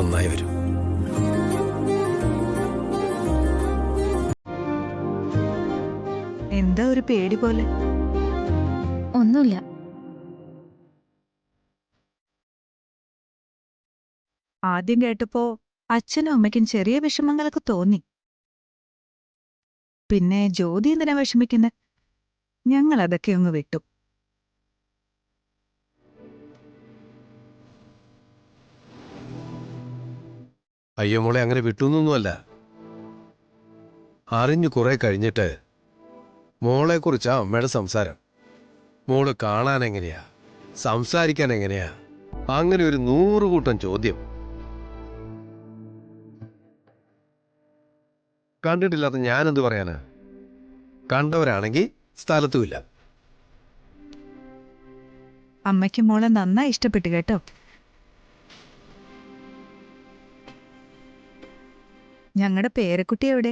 നന്നായി വരും. എന്താ ഒരു പേടി പോലെ? ഒന്നുമില്ല. ആദ്യം കേട്ടപ്പോ അച്ഛനും അമ്മയ്ക്കും ചെറിയ വിഷമങ്ങളൊക്കെ തോന്നി. പിന്നെ ജ്യോതി എന്തിനാ വിഷമിക്കുന്നെ? ഞങ്ങൾ അതൊക്കെ ഒന്ന് വിട്ടു. അയ്യോ മോളെ, അങ്ങനെ വിട്ടുന്നൊന്നുമല്ല. അറിഞ്ഞു കുറെ കഴിഞ്ഞിട്ട് മോളെക്കുറിച്ചാ അമ്മയുടെ സംസാരം. മോള് കാണാൻ എങ്ങനെയാ, സംസാരിക്കാൻ എങ്ങനെയാ, അങ്ങനെ ഒരു 100 കൂട്ടം ചോദ്യം. കണ്ടിട്ടില്ലാത്ത ഞാനെന്ത് പറയാനാ? കണ്ടവരാണെങ്കിൽ സ്ഥലത്തുമില്ല. അമ്മയ്ക്ക് മോളെ നന്നായി ഇഷ്ടപ്പെട്ടു കേട്ടോ. ഞങ്ങളുടെ പേരക്കുട്ടി എവിടെ?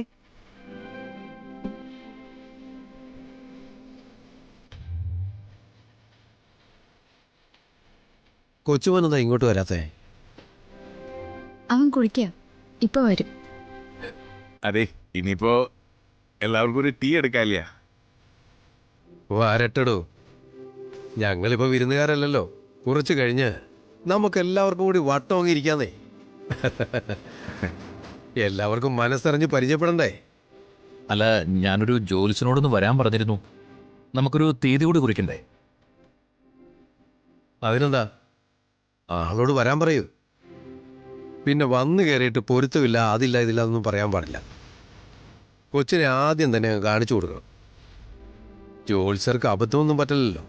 കൊച്ചുമോനെന്താ ഇങ്ങോട്ട് വരാത്തേ? അവൻ കുളിക്കുക, ഇപ്പൊ വരും. അതെ, ഇനിയിപ്പോ എല്ലാവർക്കും ഒരു ടീ എടുക്കാല്ല. വരട്ടടോ, ഞങ്ങളിപ്പോ വിരുന്നുകാരല്ലല്ലോ. കുറച്ച് കഴിഞ്ഞ് നമുക്ക് എല്ലാവർക്കും കൂടി വട്ടമങ്ങിയിരിക്കാന്നേ. എല്ലാവർക്കും മനസ്സറിഞ്ഞ് പരിചയപ്പെടണ്ടേ? അല്ല, ഞാനൊരു ജോലിസിനോടൊന്ന് വരാൻ പറഞ്ഞിരുന്നു. നമുക്കൊരു തീയതി കൂടി കുറിക്കണ്ടേ? അതിനെന്താ, ആളോട് വരാൻ പറയൂ. പിന്നെ വന്നു കയറിയിട്ട് പൊരുത്തമില്ല, അതില്ല ഇതില്ല എന്നൊന്നും പറയാൻ പാടില്ല. കൊച്ചിനെ ആദ്യം തന്നെ കാണിച്ചു കൊടുക്കണം. ജോത്സ്യർക്ക് അബദ്ധമൊന്നും പറ്റില്ലല്ലോ.